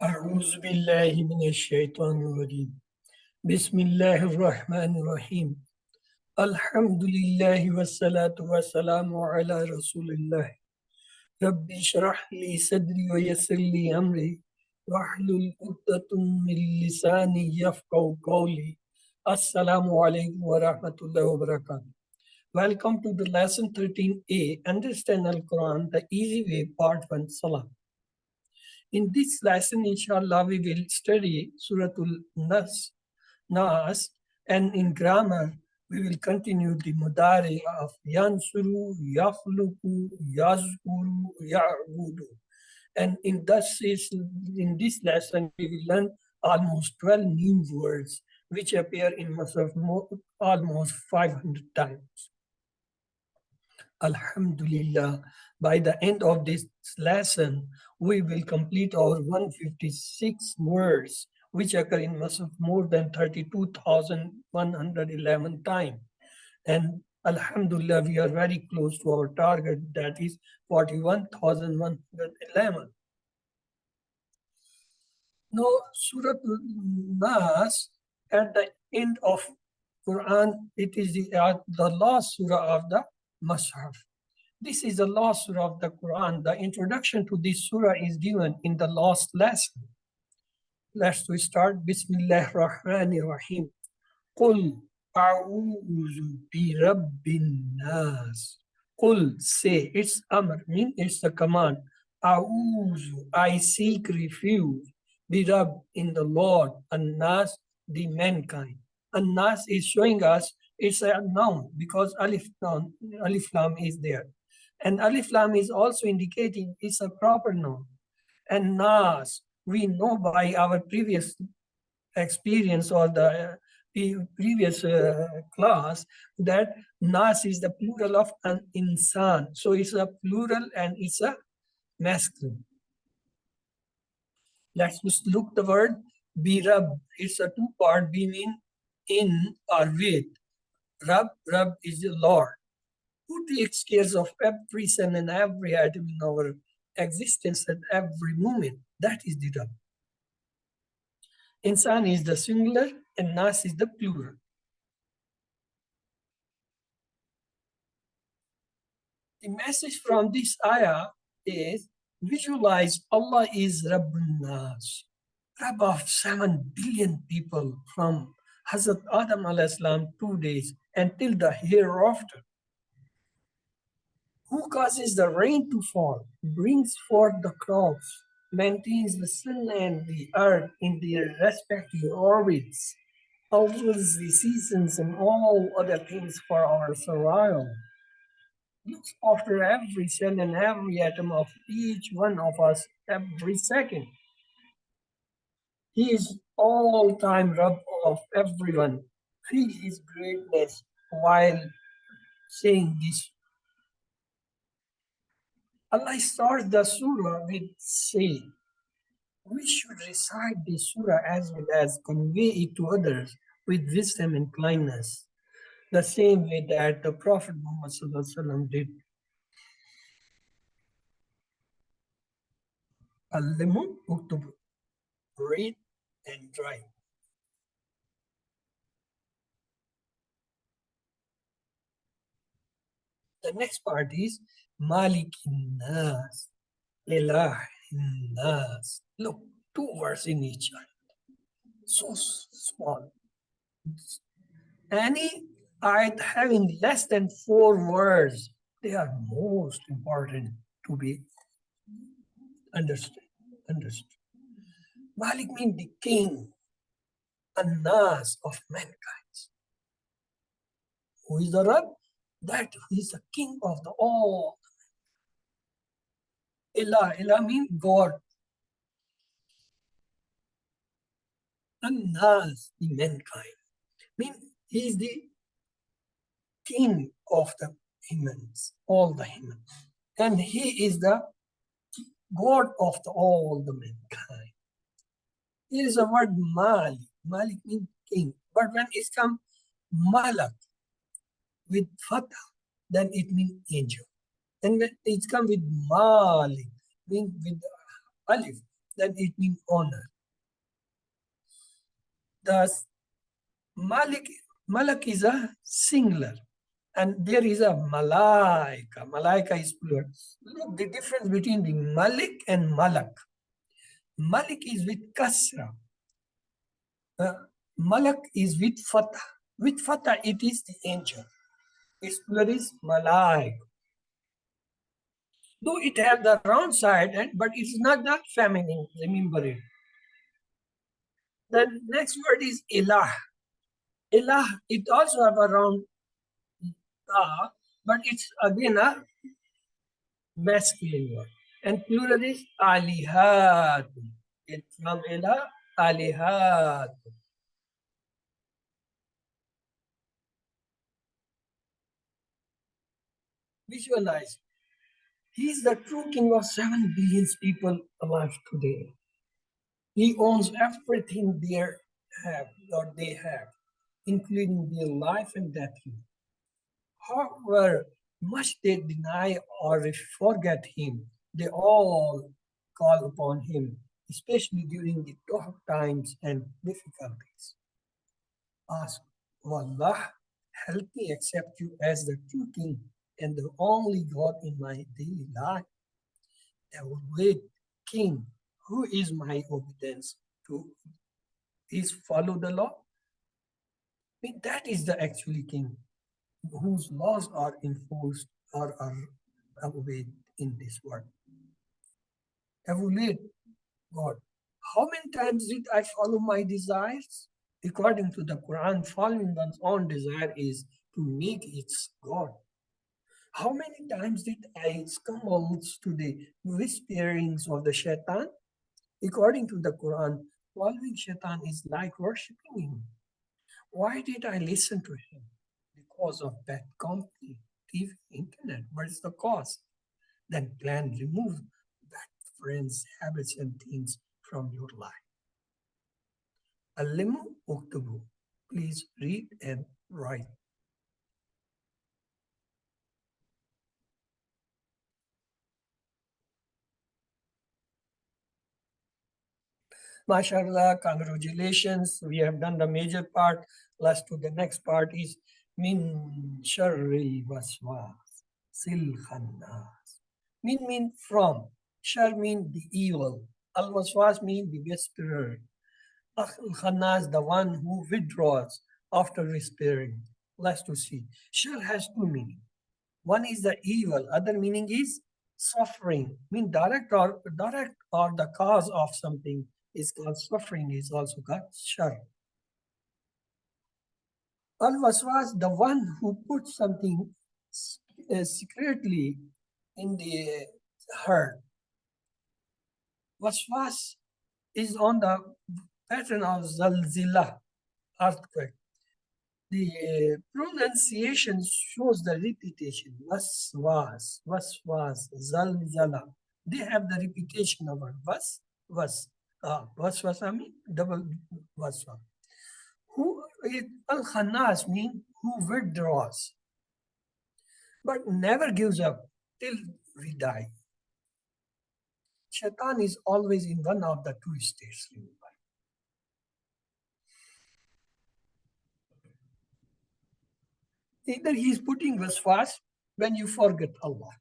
أعوذ بالله من الشيطان الرجيم بسم الله الرحمن الرحيم الحمد لله والصلاة والسلام على رسول الله رب اشرح لي صدري ويسر لي أمري واحلل عقدة من لساني يفقهوا قولي Assalamu alaikum wa rahmatullahi wa barakatuh. Welcome to the lesson 13a Understand Al Quran the Easy Way Part 1 Salah. In this lesson, inshallah, we will study Suratul Nas, and in grammar, we will continue the Mudari of Yansuru, Yakhluku, Yazkuru, Ya'budu. And in this lesson, we will learn almost 12 new words which appear in Musaf almost 500 times. Alhamdulillah, by the end of this lesson, we will complete our 156 words, which occur in Musaf more than 32,111 times. And Alhamdulillah, we are very close to our target, that is 41,111. Now, Surah Nas, at the end of Quran, it is the last surah of the Mus'haf. This is the last surah of the Quran. The introduction to this surah is given in the last lesson. Let's start. Bismillah ar-Rahman ar-Rahim. Qul a'udhu bi rabbin nas. Qul, say, it's amr, mean it's the command. A'udhu, I seek refuge. Bi Rabb, in the Lord, and nas, the mankind. And nas is showing us it's a noun because alif lam is there. And alif lam is also indicating it's a proper noun. And nas, we know by our previous experience or the previous class that nas is the plural of an insan. So it's a plural and it's a masculine. Let's just look the word bi Rab. It's a two-part. Bi mean in or with. Rab is the Lord, who takes care of every cell and every atom in our existence at every moment. That is the Rab. Insan is the singular and Nas is the plural. The message from this ayah is visualize Allah is Rabbun Nas, Rabb of 7 billion people from Hazrat Adam al-Islam 2 days until the hereafter, who causes the rain to fall, brings forth the crops, maintains the sun and the earth in their respective orbits, alters the seasons and all other things for our survival, looks after every cell and every atom of each one of us every second. He is all-time Rabb of everyone. Feel his greatness while saying this. Allah starts the surah with say, we should recite this surah as well as convey it to others with wisdom and kindness, the same way that the Prophet Muhammad ﷺ did. Al-limu uktubu, read and write. The next part is Malikin Nas, Ilahin Nas. Look, 2 words in each one. So small. Any ayat having less than 4 words, they are most important to be understood. Malik means the king, An-Nas of mankind. Who is the Rabb? That is the king of the all. Ilah means God. An-Nas, the mankind. Means he is the king of the humans, all the humans. And he is the God of all the mankind. Here is the word Malik. Malik means king. But when it comes Malak with Fatah, then it means angel. And when it comes with Malik, means with Alif, then it means honor. Thus, Malak is a singular, and there is a Malaika. Malaika is plural. Look, the difference between the Malik and Malak. Malik is with Kasra. Uh, Malak is with Fatah. With Fatah, it is the angel. Its plural is Malaik. Though it has the round side, but it's not that feminine. Remember it. The next word is Ilah. Ilah, it also have a round but it's again a masculine word. And plural is alihat. It's from Ilah, alihat. Visualize. He is the true king of 7 billion people alive today. He owns everything they have, including their life and death. However much they deny or forget him, they all call upon him, especially during the tough times and difficulties. Ask, "O Allah, help me accept you as the true king and the only God in my daily life. Await king, who is my obedience to is follow the law." I mean, that is the actually king whose laws are enforced or are obeyed in this world. Evaluate God. How many times did I follow my desires? According to the Quran, following one's own desire is to make its God. How many times did I stumble to the whisperings of the shaitan? According to the Quran, following shaitan is like worshipping him. Why did I listen to him? Because of bad company, TV, internet. What is the cost? Then plan remove bad friends, habits, and things from your life. Alimu uktubu. Please read and write. MashaAllah, congratulations. We have done the major part. Let's do the next part is min sharri waswas sil khannas. Min mean from. Shar mean the evil. Al waswas mean the whisperer. Al khannas, the one who withdraws after whispering. Let's to see. Shar has two meanings. One is the evil. Other meaning is suffering. Mean direct or the cause of something is called suffering. Is also called shar. Al waswas, the one who puts something secretly in the heart. Waswas is on the pattern of zalzila, earthquake. The pronunciation shows the repetition. Waswas, waswas, zalzala. They have the repetition of it. Waswas, I mean double waswas. Who al-khannas mean who withdraws, but never gives up till we die. Shaitan is always in one of the two states. Either he is putting waswas when you forget Allah.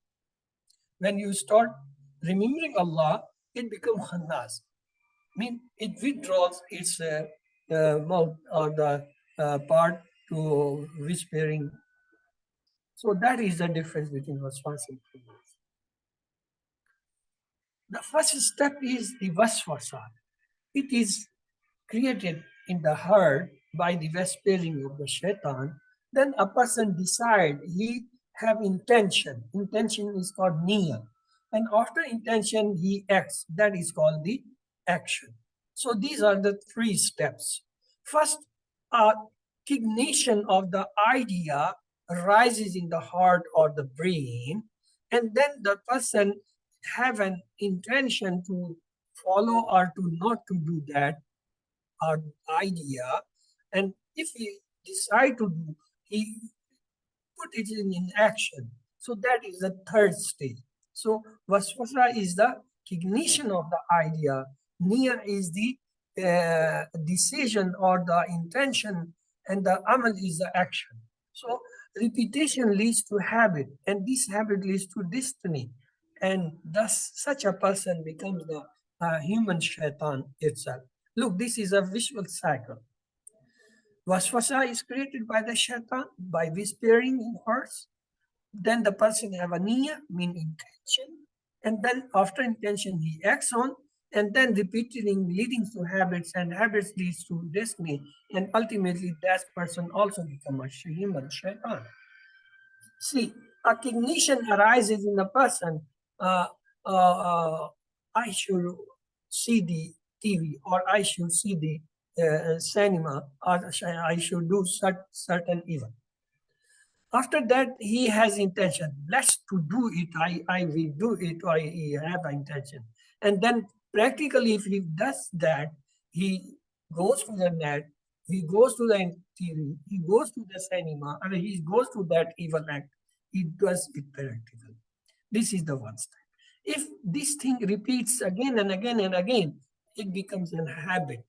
When you start remembering Allah, it becomes khannas. I mean, it withdraws its mouth or the part to whispering. So that is the difference between waswas and khannas. The first step is the waswasa. It is created in the heart by the whispering of the shaitan. Then a person decide he have intention. Intention is called niyyah. And after intention, he acts. That is called the action. So these are the three steps. First, cognition of the idea arises in the heart or the brain, and then the person have an intention to follow or to not to do that idea, and if he decide to do, he put it in action. So that is the third stage. So waswasa is the cognition of the idea, Niyyah is the decision or the intention, and the amal is the action. So repetition leads to habit, and this habit leads to destiny, and thus such a person becomes the human shaitan itself. Look, this is a visual cycle. Waswasa is created by the shaitan by whispering in hearts. Then the person have a niyyah, mean intention, and then after intention he acts on, and then repeating leading to habits, and habits leads to destiny, and ultimately that person also become a human shaitan. See, a cognition arises in the person. Uh, I should see the TV, or I should see the cinema, or I should do certain event. After that, he has intention. Let's to do it. I will do it. I have intention. And then practically, if he does that, he goes to the net, he goes to the TV, he goes to the cinema, and he goes to that evil act. He does it practically. This is the one step. If this thing repeats again and again and again, it becomes a habit.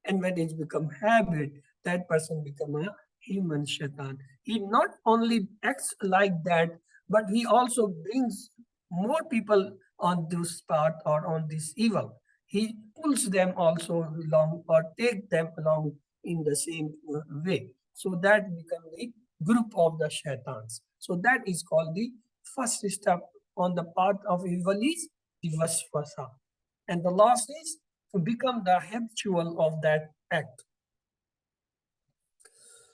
And when it becomes habit, that person becomes a human shaitan. He not only acts like that, but he also brings more people on this path or on this evil. He pulls them also along or take them along in the same way. So that becomes the group of the shaitans. So that is called the first step on the path of evil is the vasvasa. And the last is to become the habitual of that act.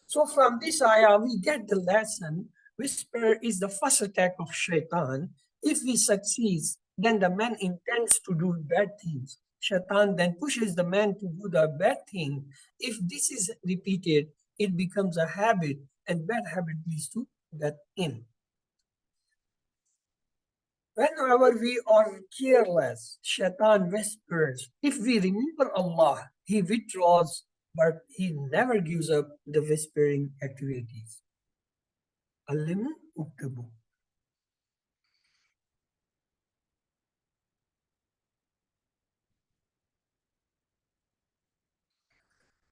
So from this ayah, we get the lesson, whisper is the first attack of shaitan. If he succeeds, then the man intends to do bad things. Shaitan then pushes the man to do the bad thing. If this is repeated, it becomes a habit, and bad habit leads to that end. Whenever we are careless, Shaitan whispers. If we remember Allah, he withdraws, but he never gives up the whispering activities. Alimu uktabu.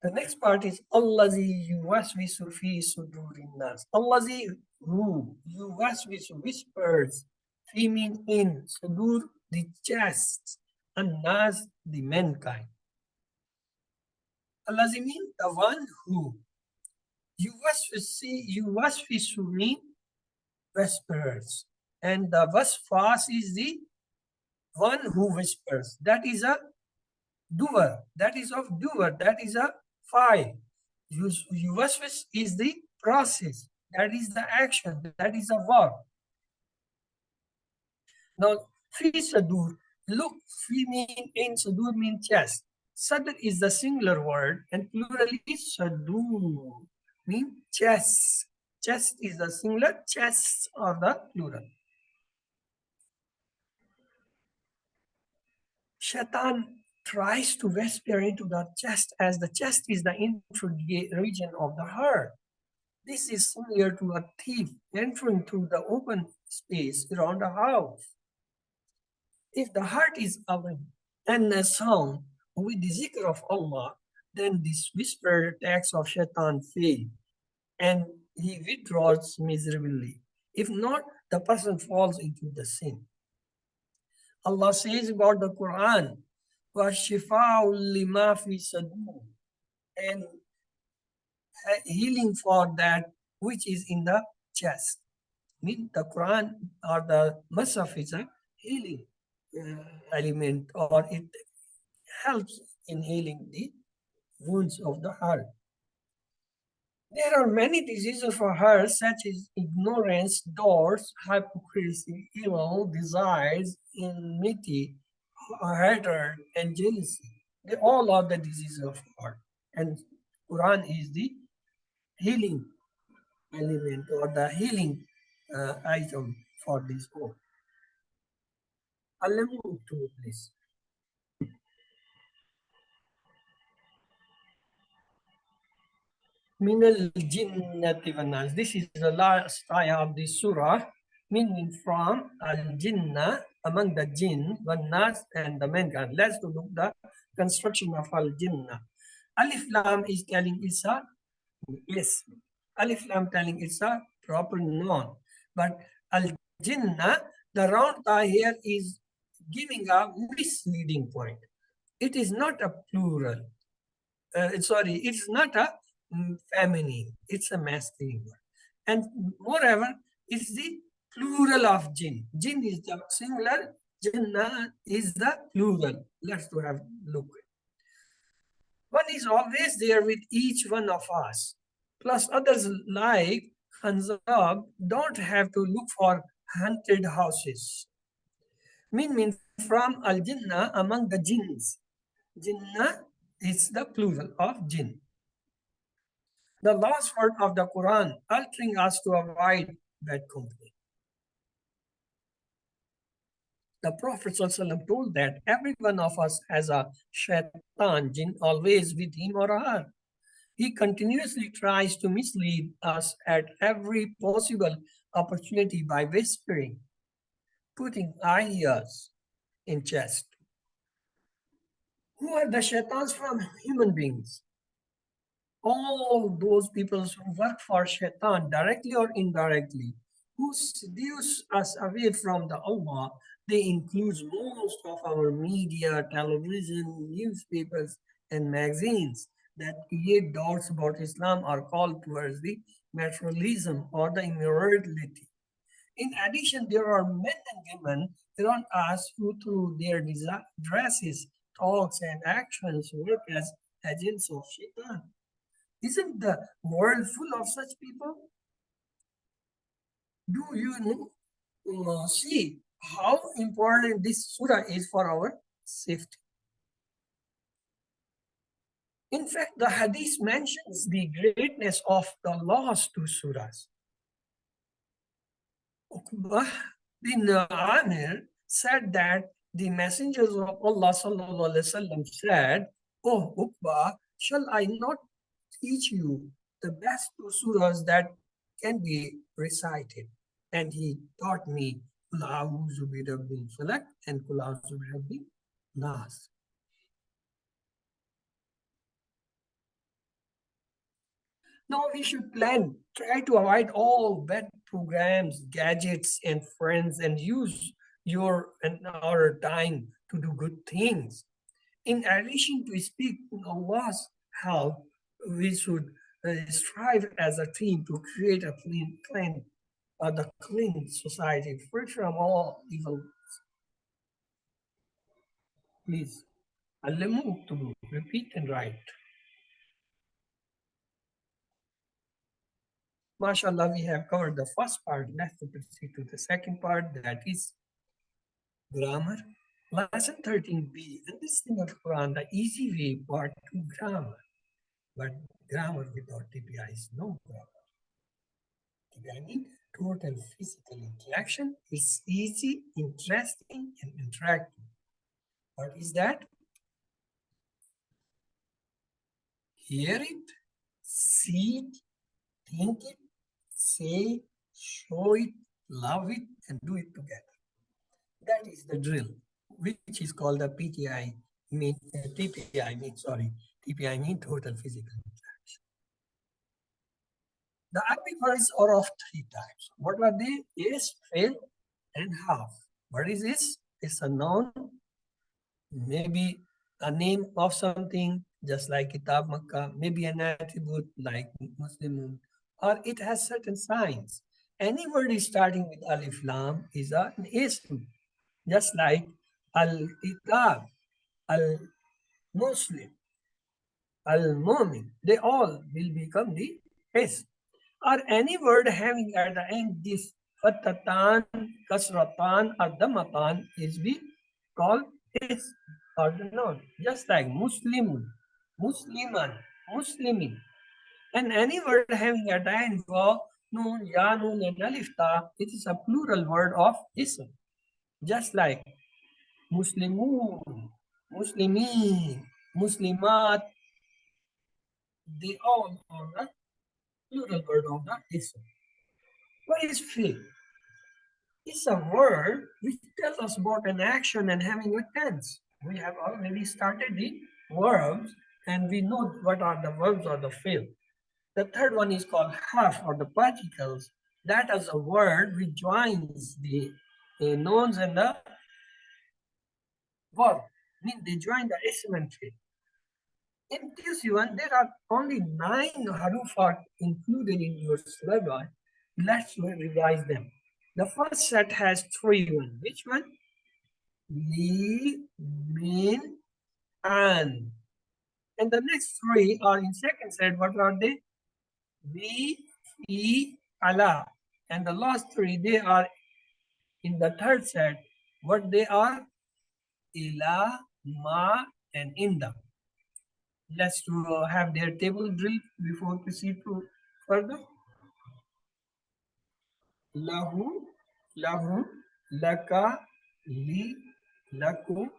The next part is Allazi yuwaswisu fi sudurin nas. Allazi who yuwaswisu whispers, fi mean in, sudur the chest, and nas the mankind. Allazi mean the one who. Yuwaswisu mean whispers, and the wasfas is the one who whispers. That is a doer. That is of doer. That is a file. Yuwaswis is the process. That is the action. That is a verb. Now, fi sadur. Look, fi mean in, sadur mean chest. Sadr is the singular word, and plural is sadur, mean chest. Chest is the singular, chests are the plural. Shaitan tries to whisper into the chest, as the chest is the intro region of the heart. This is similar to a thief entering through the open space around a house. If the heart is open and sound with the zikr of Allah, then this whispered attacks of Shaitan fail, and he withdraws miserably. If not, the person falls into the sin. Allah says about the Quran, وَشِفَاءٌ لِمَا فِي صَدُورٍ, and healing for that which is in the chest. Mean the Quran or the Musaf is a healing element, or it helps in healing the wounds of the heart. There are many diseases for her, such as ignorance, doors, hypocrisy, evil, desires, enmity, hatred, and jealousy. They all are the diseases of heart. And Quran is the healing element or the healing item for this all. Allah move to please. Minal jinnati wan nas. This is the last ayah of this surah, meaning from al jinnah, among the jinn, wan nas, and the mankind. Let's look the construction of al-Jinnah. Alif Lam is telling it's a yes. Alif Lam telling it's a proper noun. But al-Jinnah, the round ta here is giving a misleading point. It is not a plural. Sorry, it's not a feminine. It's a masculine word. And moreover, it's the plural of jinn. Jinn is the singular, jinnah is the plural. Let's do have look. One is always there with each one of us. Plus others like Khanzab don't have to look for haunted houses. Mean from al-jinnah among the jinns. Jinnah is the plural of jinn. The last word of the Quran, altering us to avoid bad company. The Prophet ﷺ told that every one of us has a shaitan, jinn, always with him or her. He continuously tries to mislead us at every possible opportunity by whispering, putting ideas in chest. Who are the shaitans from human beings? All those people who work for shaitan directly or indirectly, who seduce us away from the Allah, they include most of our media, television, newspapers, and magazines that create doubts about Islam or call towards the materialism or the immorality. In addition, there are men and women around us who, through their dresses, talks, and actions, work as agents of shaitan. Isn't the world full of such people? Do you see how important this surah is for our safety? In fact, the hadith mentions the greatness of the last two surahs. Uqbah bin Amir said that the messengers of Allah said, "Oh Uqbah, shall I not teach you the best two surahs that can be recited?" And he taught me Qul a'udhu bi rabbil falaq and Qul a'udhu bi rabbin nas. Now we should plan, try to avoid all bad programs, gadgets, and friends, and use your and our time to do good things. In addition to speak in Allah's help, we should strive as a team to create a the clean society, free from all evil. Please, to repeat and write. MashaAllah, we have covered the first part. Let's proceed to the second part, that is grammar. Lesson 13b, understanding of Quran, the easy way, part 2, grammar. But grammar without TPI is no grammar. TPI means total physical interaction. It's easy, interesting, and interactive. What is that? Hear it, see it, think it, say, show it, love it, and do it together. That is the drill, which is called the PTI, TPI mean total physical interaction. The Arabic words are of three types. What are they? Is, fail, and half. What is this? It's a noun, maybe a name of something, just like Kitab Makkah, maybe an attribute like Muslimun, or it has certain signs. Any word is starting with Alif Lam is an ism, just like Al-Kitab, Al-Muslim, Al-Mu'min. They all will become the ism. Or any word having at the end this Fatatan, Kasratan, or Damatan is be called is or the noun, just like Muslimun, Musliman, Muslimin. And any word having a end for noon, ya, noon, and alif ta, it is a plural word of ism, just like Muslimun, Muslimin, Muslimat. They all are the plural word of the ism. What is fi'l? It's a word which tells us about an action and having a tense. We have already started the verbs and we know what are the verbs or the field. The third one is called harf or the particles. That is a word which joins the nouns and the verb. Means they join the asymmetry. In this one, there are only 9 haruf are included in your syllabus. Let's revise them. The first set has 3 one. Which one? Li, min, an. And the next 3 are in second set. What are they? Bi, fi, ala. And the last 3, they are in the third set. What they are? Ila, ma, and inda. Let's have their table drill before proceed to further. Lahu, lahum, laka, li, lakum,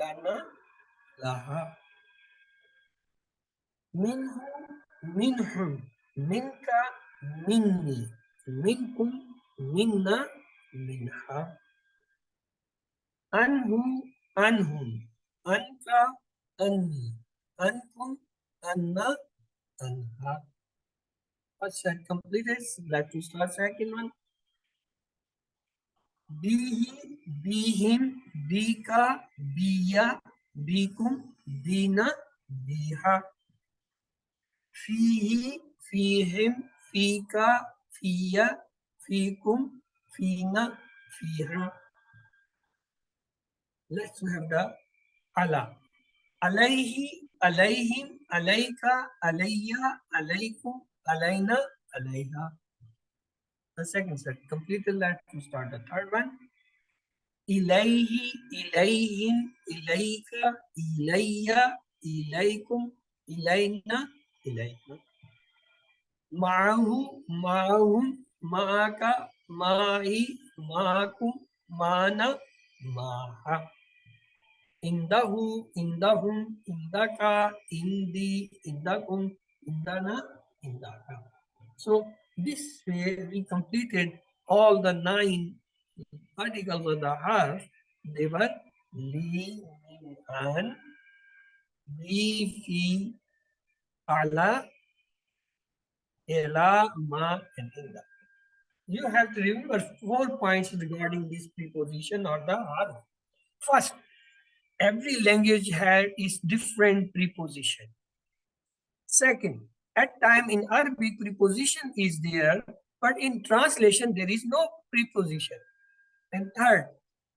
lana, laha. Minhum, minhum, minka, minni, minkum, minna, minha. Anhum, anhum, anka, anni, ankum, anna, anha. First set completed. Let's start second one. Bihi, bihim, bika, biya, bikum, bina, biha. Fihi, fihim, fika, fiya, fikum, fina, fiha. Let's have the ala. Alayhi, alayhim, alayka, alayya, alaykum, alayna, alayha. The second set completed. Let's start the third one. Ilayhi, ilayhim, ilayka, ilayya, ilaykum, ilayna, ilayna. Ma'ahu, ma'ahum, ma'aka, ma'i, ma'akum, ma'ana, ma'a. Indahu, indahum, indaka, indi, indakum, indana, indaka. So this way we completed all the 9 particles of the harf. They were li, min, an, bi, fi, ala, ela, ma, and inda. You have to remember 4 points regarding this preposition or the harf. First, every language has its different preposition. Second, at time in Arabic preposition is there, but in translation there is no preposition. And third,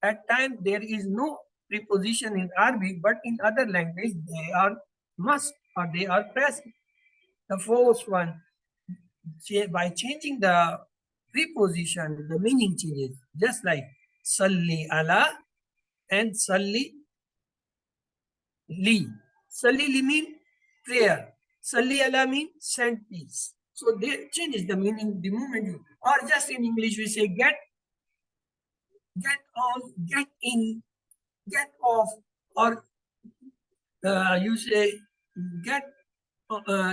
at times there is no preposition in Arabic, but in other language they are must or they are present. The fourth one, by changing the preposition, the meaning changes. Just like Salli ala and Salli li. Salli li mean prayer. Salli ala mean send peace. So they changes the meaning the moment you, or just in English we say get on, get in, get off, or you say get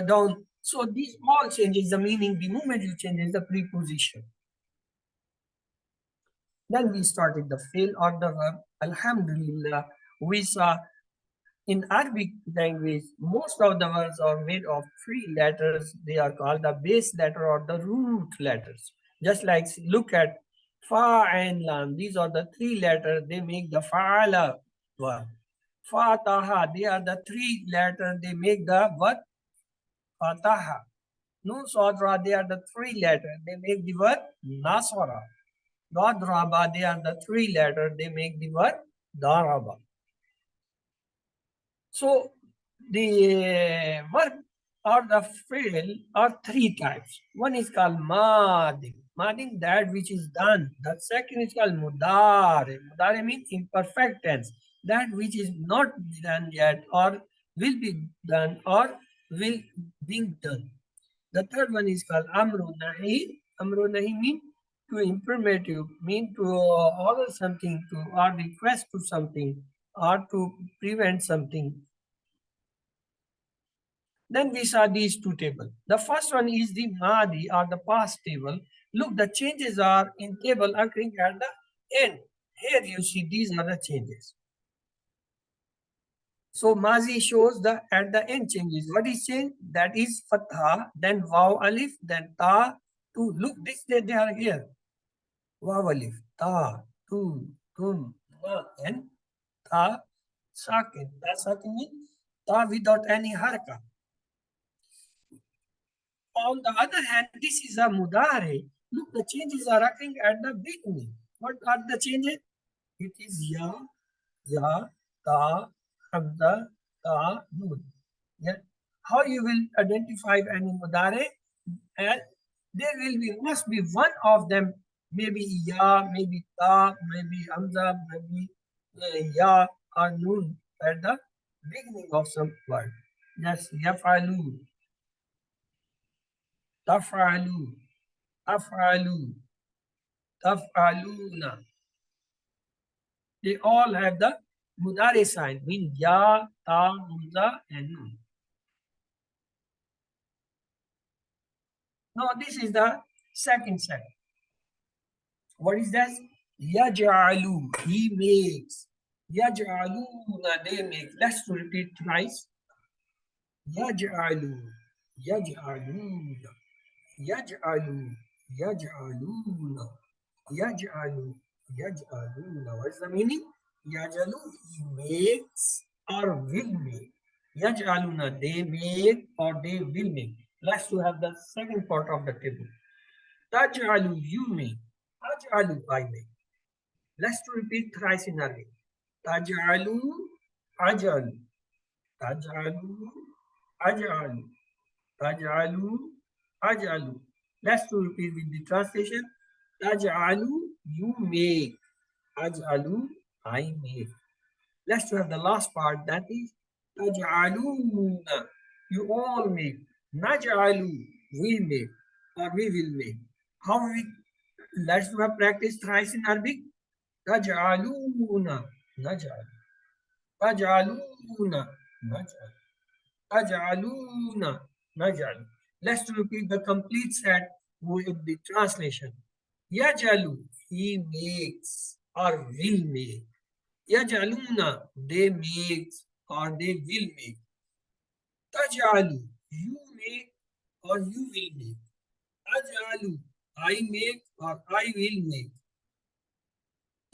down. So these all changes the meaning the moment you changes the preposition. Then we started the fi'l or the verb. Alhamdulillah, we saw in Arabic language, most of the words are made of 3 letters. They are called the base letter or the root letters. Just like look at fa and lam. These are the 3 letters. They make the fa'ala verb. Fataha. They are the 3 letters. They make the verb fataha. Nun sadra. They are the 3 letters. They make the verb nasara. Dadraba. They are the 3 letters. They make the word daraba. So the verb or the fi'l are 3 types. One is called madin. Madin, that which is done. The second is called mudari. Mudari means imperfect tense. That which is not done yet or will be done or will be done. The third one is called amru nahi. Amru nahi means to imperative, mean to order something, to or request to something, or to prevent something. Then we saw these 2 tables. The first one is the Madi or the past table. Look, the changes are in table occurring at the end. Here you see these are the changes. So Mazi shows the at the end changes. What is change? That is Fatha, then Waw Alif, then Ta, Tu. Look, this they are here. Waw Alif, Ta, Tu, Tun, Ma, and Ta Sakin. Ta Sakin means Ta without any haraka. On the other hand, this is a Mudare. Look, the changes are occurring at the beginning. What are the changes? It is Ya, Ya, Ta, Hamza, Ta, Nun. Yeah. How you will identify any mudare? And there will be must be one of them, maybe ya, maybe ta, maybe hamza, maybe ya or nun at the beginning of some word. Yes, yafalu, tafalu, afalu, tafaluna. They all have the mudare sign, mean ya, ta, hamza, and nun. Now this is the second set. What is that? Yaj'alu, he makes. Yaj'aluna, they make. Let's repeat twice. Yaj'alu, yaj'aluna, yaj'alu, yaj'aluna, yaj'alu, yaj'aluna. What is the meaning? Yaj'alu, he makes or will make. Yaj'aluna, they make or they will make. Let's to have the second part of the table. Taj'alu, you make. Taj'alu, I make. Let's repeat thrice in Arabic. Taj'alu, aj'alu. Taj'alu, aj'alu. Taj'alu, aj'alu. Let's repeat with the translation. Taj'alu, you make. Aj'alu, I make. Let's have the last part, that is Taj'aluna, you all make. Naj'alu, we make or we will make. How we let's have practice thrice in Arabic. Taj'aluna, naj'al. Taj'aluna, naj'al. Taj'aluna, naj'al. Let's repeat the complete set with the translation. Yaj'alu, he makes or will make. Yaj'aluna, they make or they will make. Taj'alu, you make or you will make. Aj'alu, I make or I will make.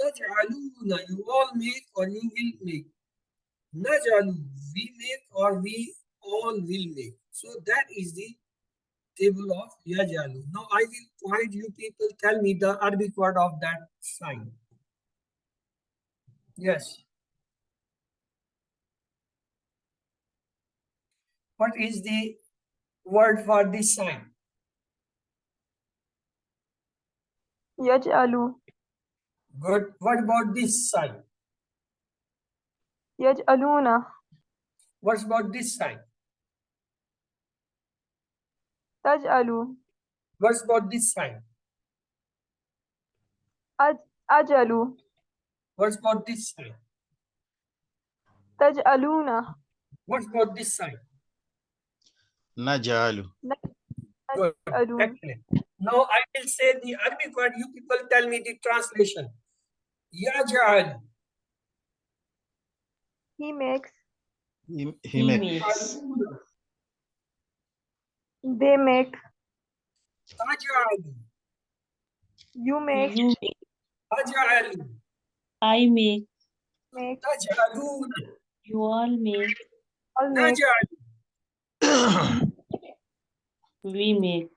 Taj'aluna, you all make or you will make. Naj'alu, we make or we all will make. So that is the table of Yaj'alu. Now I will point you people tell me the Arabic word of that sign. Yes. What is the word for this sign? يجعل. Good. What about this sign? يجعلون. What about this sign? تجعل. What about this sign? أجل. What about this sign? تجعلون. What about this sign? نجعل. Good. نجعلون. Excellent. Now I will say the Arabic word. You people tell me the translation. Yaj'al. He makes. He makes. They make. Taj'al. You make. You make. Taj'al. I make. Make. Taj'alun. You all make. All make. Naj'al. We make.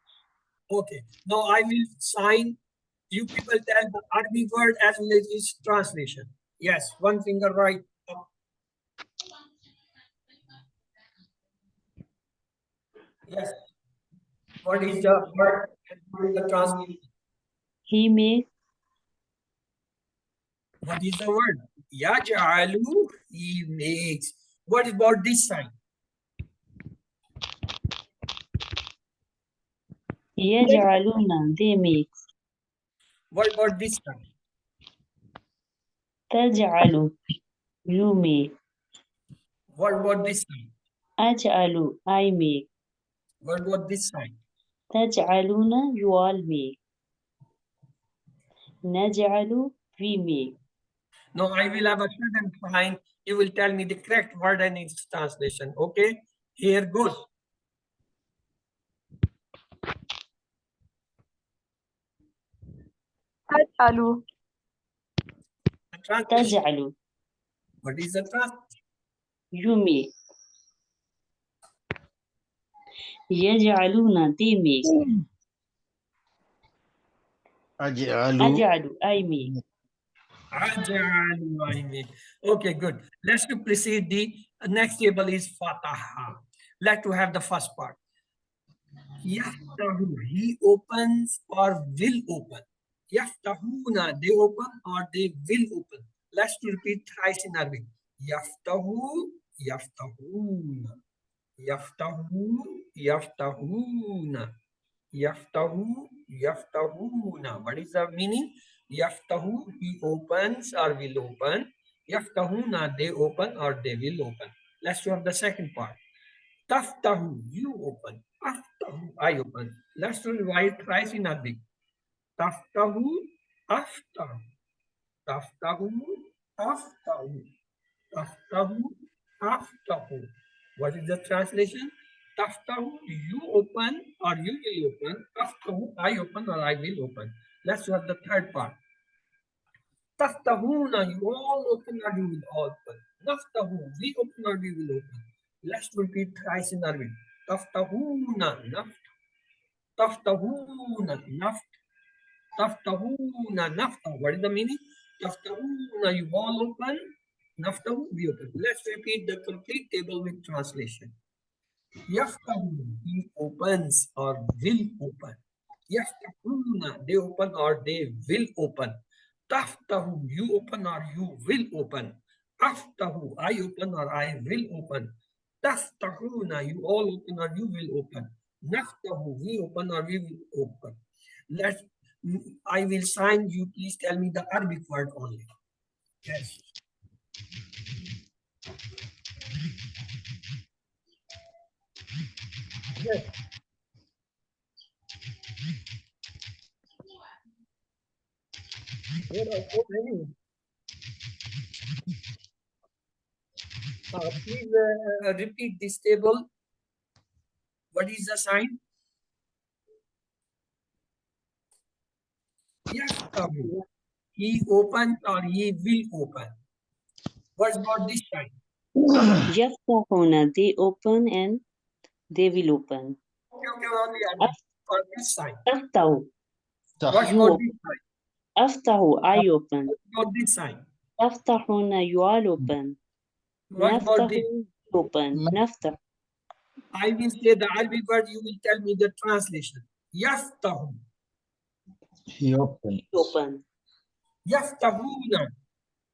Okay. Now I will sign. You people tell the Arabic word as well as its translation. Yes. One finger right up. Yes. What is the word and what is the translation? He makes. What is the word? Yaj'alu, he makes. What about this sign? يجعلون. They make. What about this sign? تجعل. You make. What about this sign? أجعل. I make. What about this sign? تجعلون. You all make. نجعل. We make. No, I will have a certain time. You will tell me the correct word and its translation. Okay, here goes. تجعل The translation. تجعل What is the translation? you make. يجعلون they make. أجعل أجعل I make. Okay, good. Let's to proceed. The next table is Fataha. Let's to have the first part. Yaftahu, he opens or will open. Yaftahuna, they open or they will open. Let's to repeat thrice in Arabic. Yaftahu, yaftahuna. Yaftahu, yaftahuna. Yaftahu, yaftahuna. What is the meaning? Yaftahu, he opens or will open. Yaftahuna, they open or they will open. Let's have the second part. Taftahu, you open. Aftahu, I open. Let's revise thrice in Arabic. Taftahu, aftahu. Taftahu, aftahu. Taftahu, aftahu. What is the translation? Taftahu, you open or you will open. Aftahu, I open or I will open. Let's have the third part. Taftahuna, you all open or you will all open. Naftahu, we open or we will open. Let's repeat thrice in Arabic. Taftahuna, naft. Taftahuna, naft. Taftahuna, nafta. What is the meaning? Taftahuna, you all open. Naftahu, we open. Let's repeat the complete table with translation. Yaftahu, he opens or will open. Yaftahuna, they open or they will open. Taftahu, you open or you will open. Aftahu, I open or I will open. Taftahuna, you all open or you will open. Naftahu, we open or we will open. I will sign you. Please tell me the Arabic word only. Yes. Yes. There are so many. Please repeat this table. What is the sign? Yaftahu. He opens or he will open. What about this sign? يفتحون they open and they will open. Okay, only Arabic. For this sign. أفتح What you about open. this sign? أفتح I open. What about this sign? تفتحون you all open. What about نفتح this? open. نفتح I will say the Arabic word, you will tell me the translation. Yaftahu. he opens. open. Yaftahuna.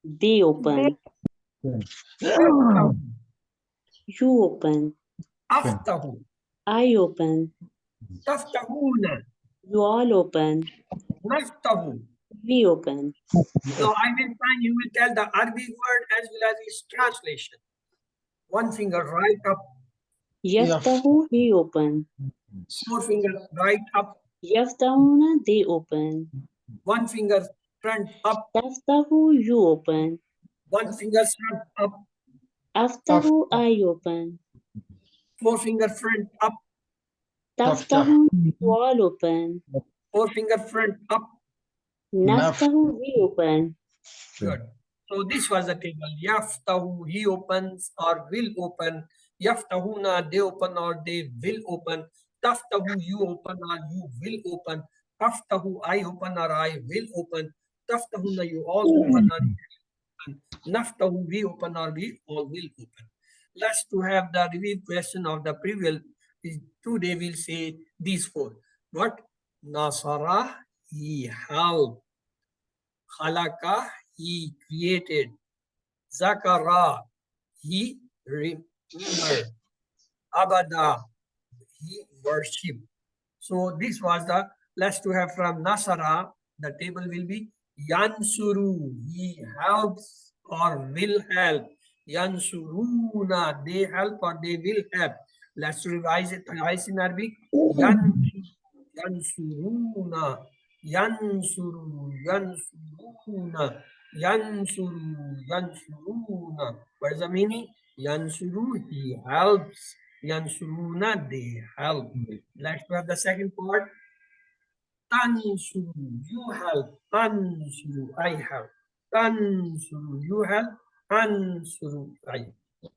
They open. Yaftahu. You open. Aftahu. I open. Taftahuna. You all open. Naftahu. We open. So I will find you will tell the Arabic word as well as its translation. One finger right up, يفتح he open. four finger right up, يفتحون they open. one finger front up, تفتح you open. one finger front up, أفتح I open. four finger front up, تفتح you all open. four finger front up. نفتح we open. Good. So this was the table. Yaftahu, he opens or will open. Yaftahuna, they open or they will open. Taftahu, you open or you will open. Aftahu, I open or I will open. Taftahuna, you all open or you will open. Naftahu, we open or we all will open. Let's to have the review question of the previous. Today we'll say these four. What? Nasara, he helped. Khalaqa, he created. Zakara, he remembered. Abada, he worshipped. So this was the let's to have from Nasara. The table will be Yansuru, he helps or will help. Yansuruna, they help or they will help. Let's revise it twice in Arabic. Yansuruna, yansuru, yansuruna, Yansuru, yansuruna. What is the meaning? Yansuru, he helps. Yansuruna, they help. Let's have the second part. Tansuru, you help. Ansuru, I help. Tansuru, you help. Ansuru, I.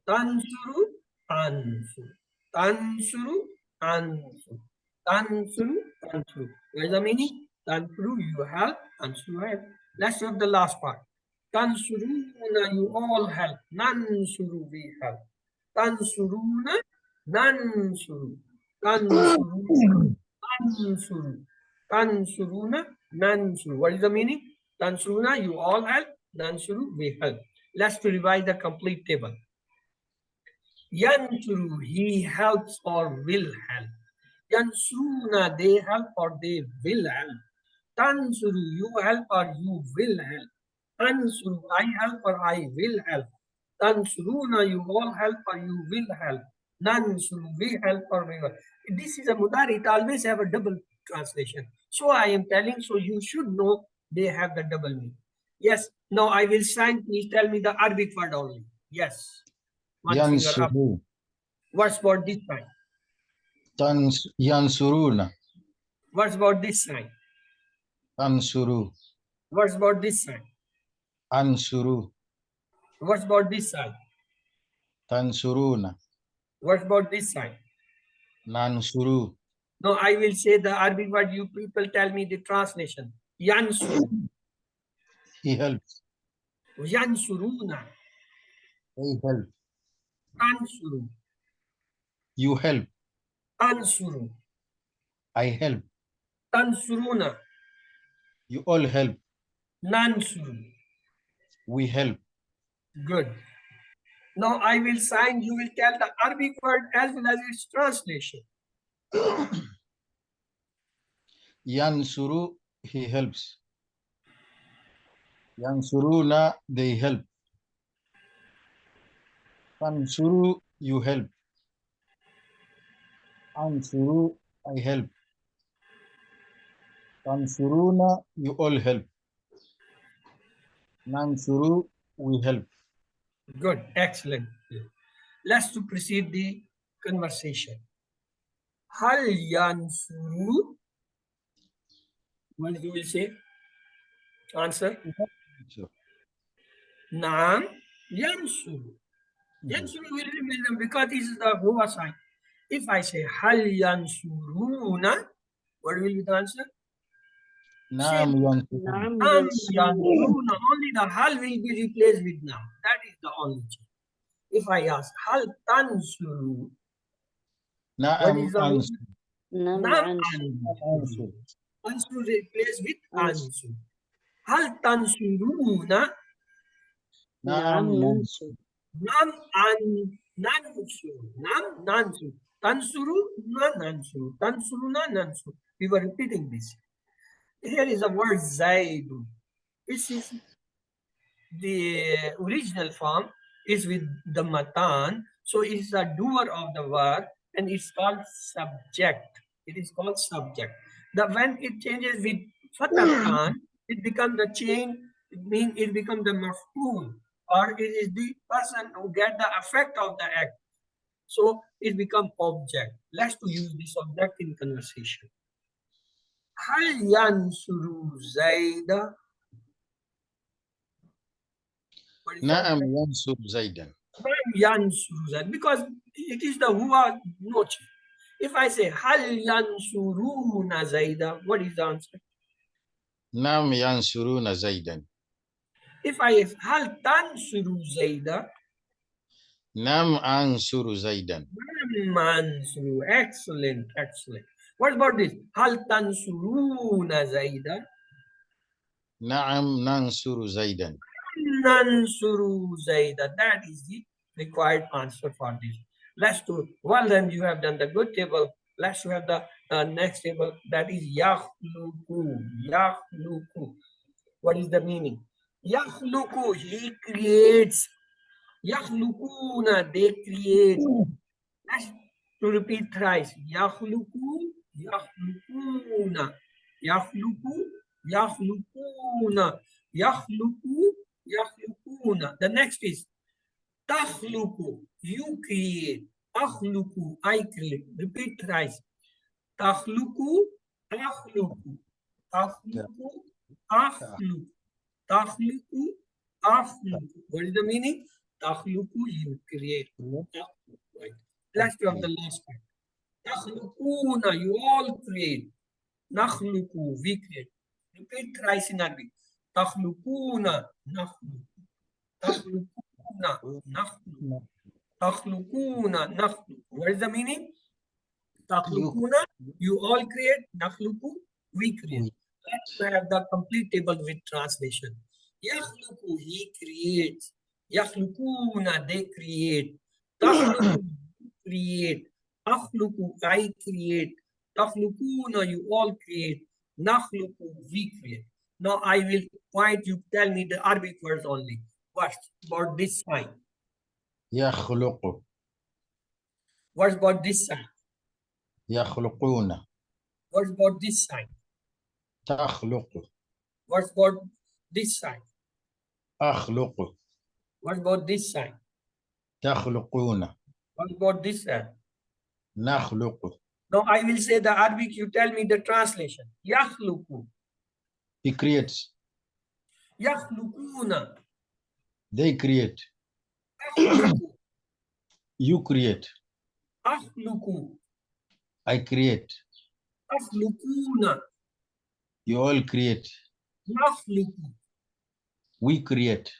Tansuru, ansuru. Tansuru, ansuru. Tansuru, ansuru. What is the meaning? Tansuru, you help. Ansuru, help. Let's have the last part. Tansuruna, you all help. Nansuru, we help. Tansuruna, nansuru. Tansuruna, nansuru. Tansuruna, nansuru. What is the meaning? Tansuruna, you all help. Nansuru, we help. Let's revise the complete table. Yansuru, he helps or will help. Yansuruna, they help or they will help. Tansuru, you help or you will help. Ansuru, I help or I will help. Tansuruna, you all help or you will help. Nansuru, we help or we will. This is a mudari, it always have a double translation. So I am telling, so you should know they have the double meaning. Yes, now I will sign, please tell me the Arabic word only. Yes. One finger up. Yansuru. What's about this sign? Yansuruna. What's about this sign? Ansuru. What's about this sign? Ansuru. What's about this side? Tansuruna. What about this side? Nansuru. No, I will say the Arabic word. You people tell me the translation. Yansuru. He helps. Yansuruna. They help. Ansuru. You help. Ansuru. I help. Tansuruna. You all help. Nansuru. We help. Good. Now I will sign. You will tell the Arabic word as well as its translation. Yansuru, he helps. Yansuruna, they help. Tansuru, you help. Ansuru, I help. Tansuruna, you all help. Nansuru, we help. Good. Excellent. Let's to proceed the conversation. Hal yansuru. What you will say? Answer. Naam yansuru. Yansuru will remain them because this is the huwa sign. If I say hal yansuruna, what will be the answer? Naam yansuru. Naam Naam yansuru. yansuruna. Only the hal will be replaced with naam. That is the only change. If I ask hal tansuru, what Naam is the ansur. Naam naam ansuru. ansuru. Ansuru replaced with Ansur. ansur. Hal tansuruna. Naam nansur. Nam an nansuru. Nam nansuru. Tansuru na nansuru. Tansuru na nansuru. We were repeating this. Here is a word Zaidu. This is the original form is with the matan. So it is a doer of the verb and it's called subject. It is called subject. When it changes with fatatan, it becomes the chain. It means it becomes the maf'ul, or it is the person who get the effect of the act. So it becomes object. Let's to use this object in conversation. Hal yansuru Zaida. What is that? Naam yansur Zaidan. Yansuru Zaid, because it is the huwa noche. If I say hal yansuruna Zaida, what is the answer? Naam yansuruna Zaidan. If I hal tansuru Zaida, Naam ansuru Zaidan. mansuru. Excellent, excellent. What about this? Hal tansuruna Zaida, Naam nansuru Zaidan. nansuru Zaida. That is the required answer for this. Let's do. Well, then you have done the good table. Let's have the next table. That is yakhluku. Yakhluku. What is the meaning? Yakhluku. He creates. Yakhlukuna. They create. Let's to repeat thrice. Yakhluku. Yakhlukuna. Yakhluku. Yakhlukuna. Yakhluku. يخلقون. The next is تخلق, you create. أخلق, I create. Repeat thrice. تخلق, أخلق. تخلق, أخلق. تخلق, أخلق. What is the meaning? تخلق, you create. Right. Let's do the last part. تخلقون, you all create. نخلق, we create. Repeat thrice in Arabic. تخلقون, نخلق. تخلقون, نخلق. تخلقون, نخلق. What is the meaning? تخلقون, you all create. نخلق, we create. Let's have the complete table with translation. يخلق, he creates. يخلقون, they create. تخلق, create. أخلق, I create. تخلقون, you all create. نخلق, we create. Now I will point, you tell me the Arabic words only. What about this sign? يخلق What about this sign? يخلقون What about this sign? تخلق What about this sign? أخلق What about this sign? تخلقون What about this sign? نخلق. Now I will say the Arabic, you tell me the translation. يخلق. He creates. يخلقون. They create. أخلق. You create. أخلق. I create. تخلقون. You all create. نخلق. We create.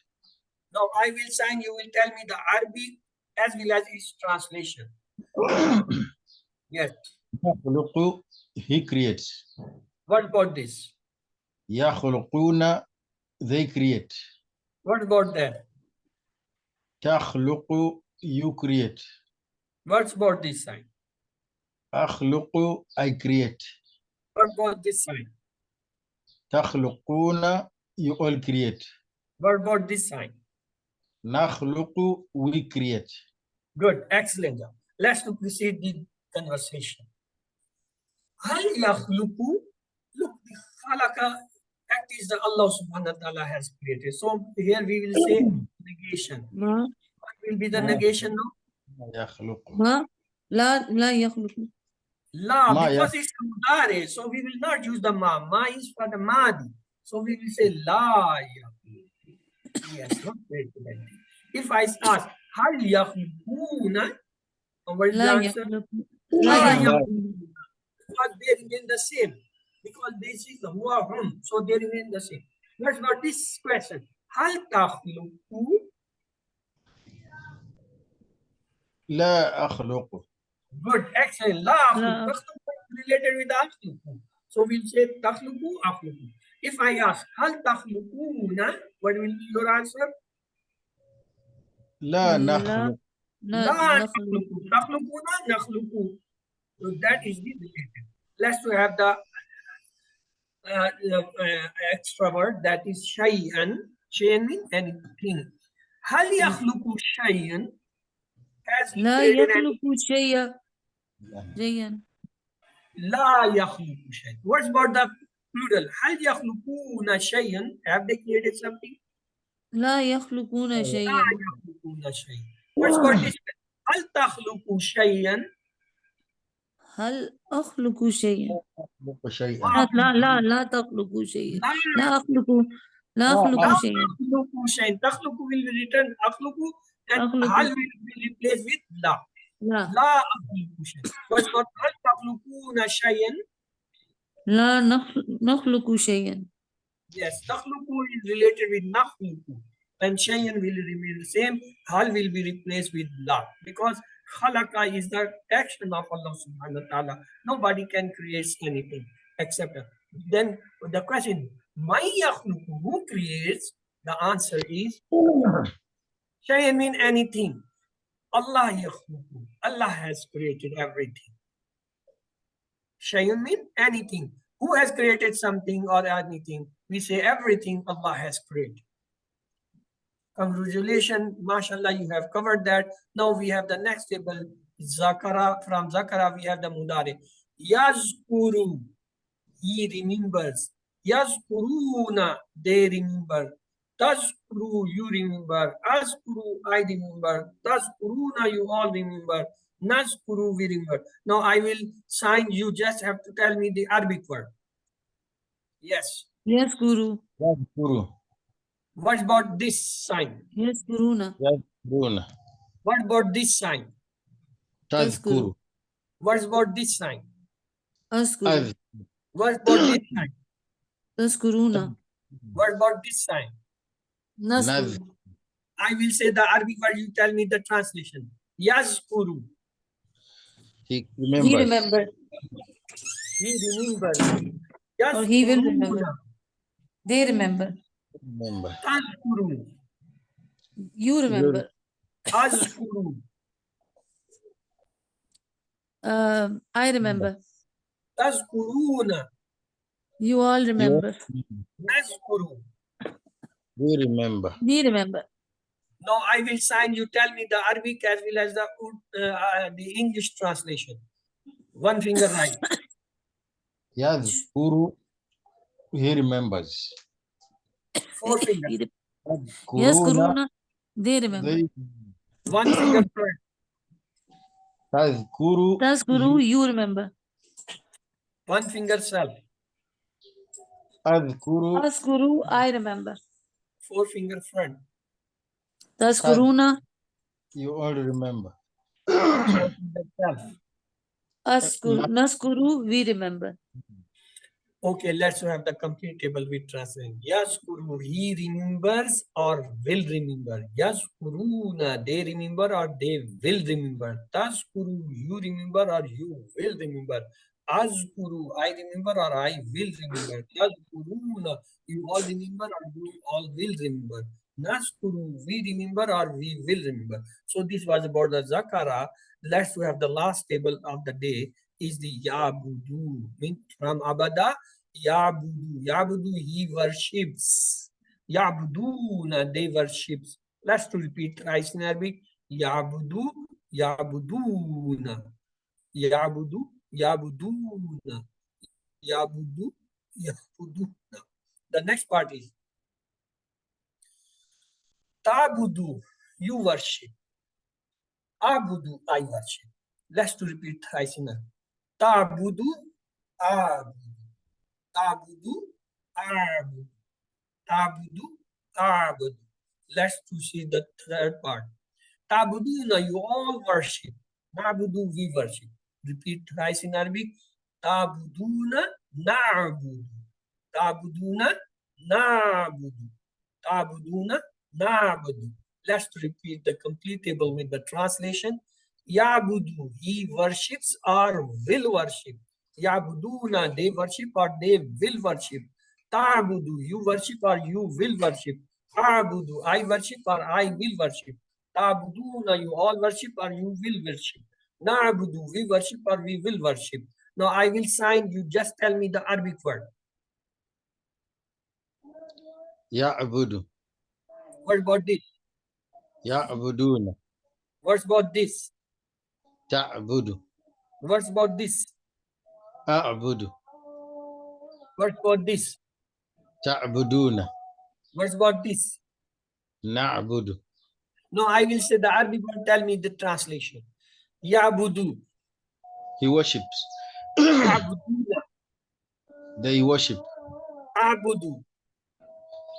Now I will sign, you will tell me the Arabic as well as its translation. Yes. يخلق, he creates. What about this? يخلقون, they create. What about that? تخلق, you create. What about this sign? أخلق, I create. What about this sign? تخلقون, you all create. What about this sign? نخلق, we create. Good, excellent job. Let's proceed the conversation. هل يخلق? Look, the khalaqa, that is the Allah subhanahu wa ta'ala has created. So here we will say negation. ما What will be the negation now? يخلق. ما لا يخلق. La, Ma, because it's mudare, so we will not use the ma. Ma is for the madi. So we will say la yakhluqu. Yes, not very good. If I ask, hal yakhluquna, what is the لا answer? يخلق. La لا يخلق. yakhluquna. Because they remain the same. Because this is the huwa hum, so they remain the same. Let's got this question. Hal takhluqu? لا أخلق. Good, excellent. La La. akhluqu related with akhluqu. So we'll say takhluqu, akhluqu. If I ask, hal takhluquna, what will be your answer? لا نخلق. لا La نخلق. nakhluqu. Takhluquna, nakhluqu. So that is the related. Let's have the extra word, that is shay'an. Shay'an means anything. Hal yakhluqu shay'an? Has he لا created any? يخلق شيئا. شيئا. La yakhluqu shay'an. What's about the plural? Hal yakhluquna shay'an? Have they created something? لا يخلقون La شيئا. yakhluquna shay'an. What's about this? Hal takhluqu shay'an? هل أخلق شيئا؟ أخلق شيئا. لا تخلق شيئا. لا أخلق La شيئا. takhluqu shay'an. Takhluqu will be written akhluqu and Akhluqu. hal will be replaced with la. لا La akhluqu shay'an. What's about hal takhluquna shay'an? لا نخلق شيئا. Yes, takhluqu is related with nakhluqu and shay'an will remain the same. Hal will be replaced with la because khalaqa is the action of Allah subhanahu wa ta'ala. Nobody can create anything except Allah. Then the question, may yakhluqu, who creates? The answer is shay'an mean anything. Allah yakhluqu. Allah has created everything. Shay'un mean anything. Who has created something or anything? We say everything Allah has created. Congratulations, mashallah, you have covered that. Now we have the next table, Zakara. From Zakara, we have the Mudare. Yazkuru, he remembers. Yazkuruna, they remember. Tazkuru, you remember. Azkuru, I remember. Tazkuruna, you all remember. Nazkuru, we remember. Now I will sign. You just have to tell me the Arabic word. Yes. Yes, Guru. يذكر What about this sign? Yes, Guruna. يذكرون What about this sign? تذكر What about this sign? Askuru. أذ What about this sign? Taskuruna. What about this sign? Naskuru. I will say the Arabic word. You tell me the translation. Yazkuru. He He remembers. remembered. He remembers. Or he will remember. Yazkuruna. They remember. Remember. Tazkuru. You remember. Azkuru. I remember. Tazkuruna. You all remember. Nazkuru. We remember. We remember. Now I will sign. You tell me the Arabic as well as the English translation. One finger right. يذكر he remembers. Four fingers. Yes, يذكرون Guruna. They remember. they One finger front. تذكر Taskuru, you remember. One finger self. أذكر Askuru, I remember. Four finger front. Taskuruna, you all remember. Four finger self. Askuru, Naskuru, we remember. Okay, let's have the complete table with translation. Yazkuru, he remembers or will remember. Yazkuruna, they remember or they will remember. Tazkuru, you remember or you will remember. Azkuru, I remember or I will remember. Tazkuruna, you all remember or you all will remember. Naskuru, we remember or we will remember. So this was about the Zakara. Let's have the last table of the day is the Yabudu. Mean from Abada, Yabudu. Yabudu, he worships. Yabuduna, they worships. Let's to repeat thrice in Arabic. Yabudu, Yabuduna. Yabudu, Yabuduna. Yabudu, Yabuduna. The next part is Tabudu, you worship. Abudu, I worship. Let's to repeat thrice in Arabic. Tabudu, Abudu. Tabudu, Abudu. Tabudu, Abudu. Let's to see the third part. Tabuduna, you all worship. Nabudu, we worship. Repeat thrice in Arabic. Tabuduna, na'budu. Tabuduna, na'budu. Tabuduna, na'budu. Let's repeat the complete table with the translation. Yabudu, he worships or will worship. Yabuduna, they worship or they will worship. Ta'budu, you worship or you will worship. Abudu, I worship or I will worship. Ta'buduna, you all worship or you will worship. Na'budu, we worship or we will worship. Now I will sign, you just tell me the Arabic word. يعبد What about this? يعبدون What about this? تعبد What about this? أعبد What about this? تعبدون What about this? نعبد. No, I will say the Arabic word, tell me the translation. Yabudu. He worships. Abuduna. They worship. Abudu.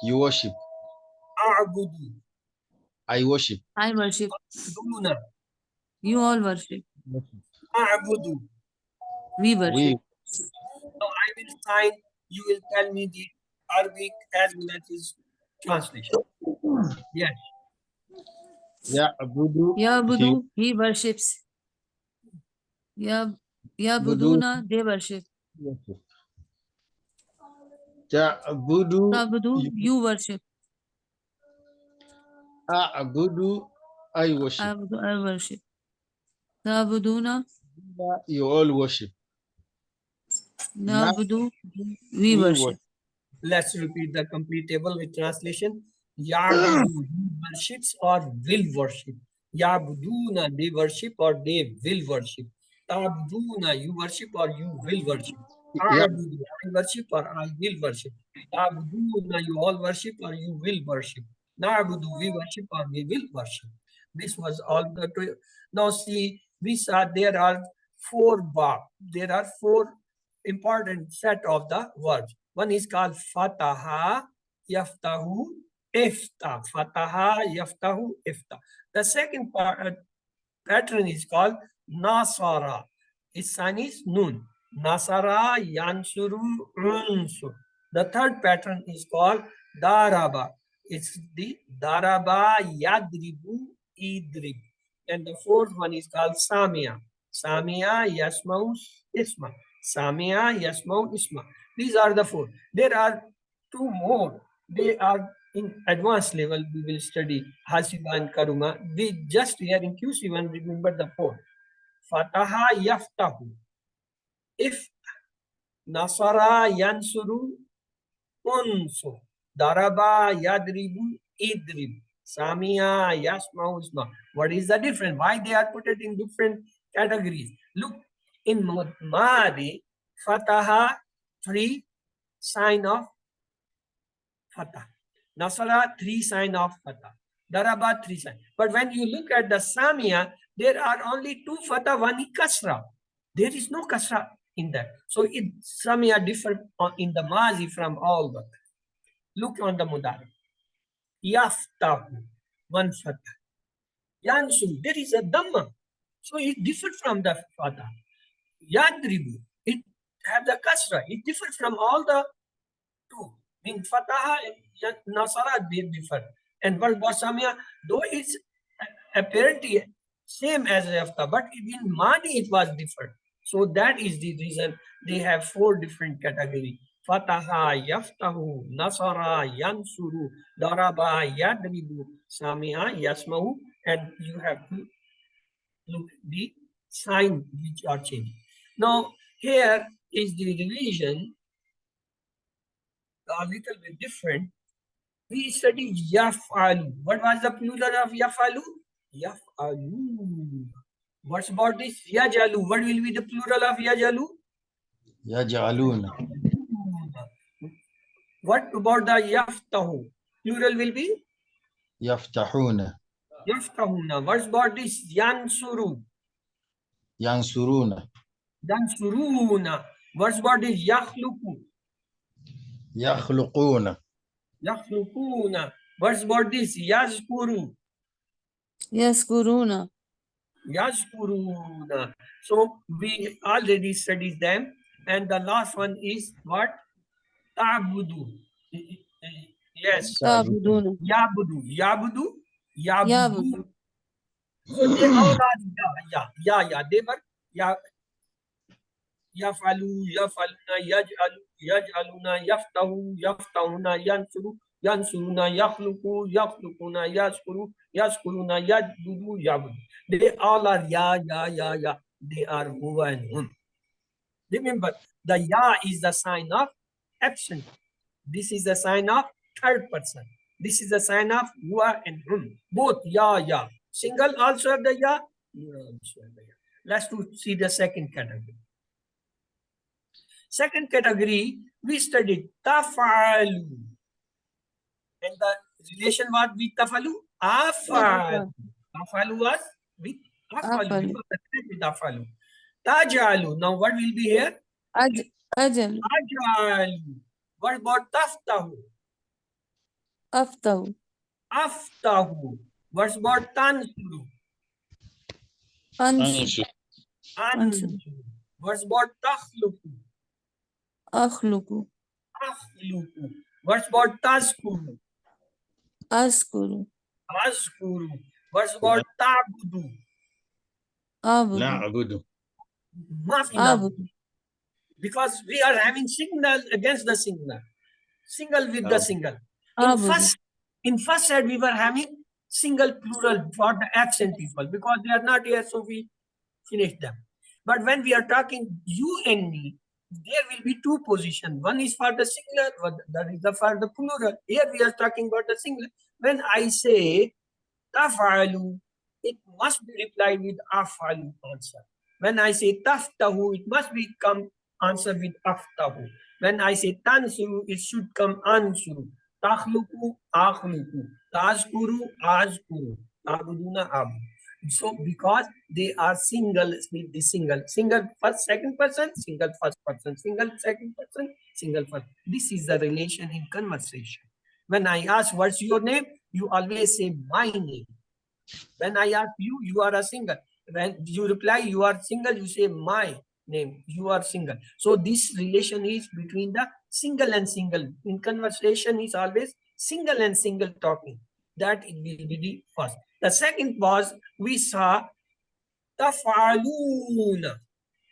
You worship. Abudu. I worship. I worship. Duna. You all worship. Abudu. We worship. We So I will sign, you will tell me the Arabic as well as his translation. Yes. يعبد. Yabudu, he worships. Yabuduna, they worship. تعبد. Tabudu, you worship. أعبد. I worship. Abudu, I worship. Tabuduna, You all worship. Nabudu, we worship. Let's repeat the complete table with translation. Yabudu, he worships or will worship. Yabuduna, they worship or they will worship. Tabuduna, you worship or you will worship. Yeah. A'budu, I worship or I will worship. Ta'buduna, you all worship or you will worship. Na'budu, we worship or we will worship. This was all the now see, we saw there are four bab. There are four important set of the verbs. One is called fataha, yaftahu, ifta. Fataha, yaftahu, ifta. The second part, pattern is called nasara. Its sign is nun. Nasara, yansuru, unsur. The third pattern is called daraba. It's the daraba, yadribu, idrib. And the fourth one is called samia. Samia, yasmau, isma. Samia, yasmau, isma. These are the four. There are two more. They are in advanced level. We will study Hasiba and Karuma. We just here in QC1 remember the four. Fataha yaftahu. If Nasara yansuru unsu. Daraba yadribu idrib. Samia yasmau isma. What is the difference? Why they are put it in different categories? Look, in Madi, Fataha, three sign of Fatah. Nasara, three sign of Fatah. Daraba, three sign. But when you look at the Samia, there are only two Fatah, one Kasra. There is no Kasra in that. So Samia differ in the Mazi from all the. Look on the Mudari. Yaftahu, one Fatah. Yansu, there is a Dhamma. So it differs from the Fatah. Yadribu, it have the Kasra. It differs from all the two. In Fataha and Nasara, they differ. And what Samia, though it's apparently same as Yafta, but in Mani it was different. So that is the reason they have four different categories. Fataha, Yaftahu, Nasara, Yansuru, Daraba, Yadribu, Samia, Yasmahu, and you have to look the sign which are changing. Now, here is the revision a little bit different. We studied yafalu. What was the plural of yafalu? Yafalu. What's about this? Yajalu. What will be the plural of yajalu? Yaj'aluna. What about the yaftahu? Plural will be Yaftahuna. yaftahuna. What's about this? Yansuru. Yansuruna. Yansuruna. What's about this? Yakhluku. Yakhluquna. Yakhlukuna. What's about this? Yazkuru. Yaskuruna. Yashkuruna. So we already studied them. And the last one is what? Ta'budu. Yes. Ta'buduna. Yabudu. Yabudu. Yabudu. Yabudu. So they all are they were yafalu, yafaluna, yaj'aluna, yaftahu, yaftahuna, yansuru, yansuruna, yakhluqu, yakhlukuna, yaskuruna, yabudu, yabudu. They all are ya. They are huwa and hum. Remember, the ya is the sign of action. This is the sign of third person. This is the sign of huwa and hum. Both ya. Single also have the ya. Plural also have the ya. Let's see the second category. Second category, we studied tafalu. And the relation was with tafalu? Afalu. Tafalu was with afalu. Afalu. Because the with afalu. Tajalu. Now what will be here? Ajalu. Ajalu. What about taftahu? Aftahu. Aftahu. What's about tansuru? Ansu. Ansuru. What's about takhluku? Akhluku. Akhluku. What's about tazkuru? Askuru. Azkuru. What's about tabudu? Abudu. Na'budu. Mafina. Abudu. Because we are having signal against the signal. Single with the single. Abudu. In first set, we were having single plural for the absent people because they are not here, so we finished them. But when we are talking you and me, there will be two positions. One is for the singular, that is for the plural. Here we are talking about the singular. When I say tafalu, it must be replied with afalu answer. When I say taftahu, it must become answer with aftahu. When I say tansuru, it should come ansuru. Takhluku, akhluku. Tazkuru, azkuru. Abuduna, abu. So because they are single with the single first second person, single first person, single second person, single first. This is the relation in conversation. When I ask what's your name, you always say my name. When I ask you, you are a single. When you reply you are single, you say my name, you are single. So this relation is between the single and single. In conversation is always single and single talking. That it will be the first. The second was we saw tafaluna.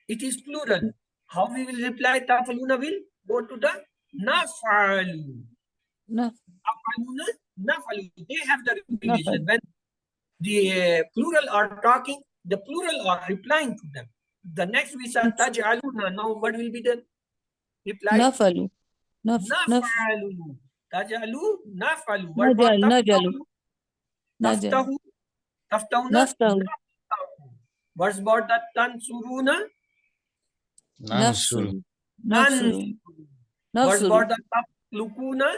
It is plural. How we will reply tafaluna will go to the nafalu. نف Tafaluna, nafalu. They have the نفعل relation. When the plural are talking, the plural are replying to them. The next we saw taj'aluna. Now what will be the reply? نفعل نف Nafalu. Taj'alu, nafalu. What about نجعل نجعل نجعل taftahu? Taftahuna? نفتح Naftahu. What's about the tansuruna? ننصر نفسر نفسر Nansuru. What's نفسر about the taflukuna?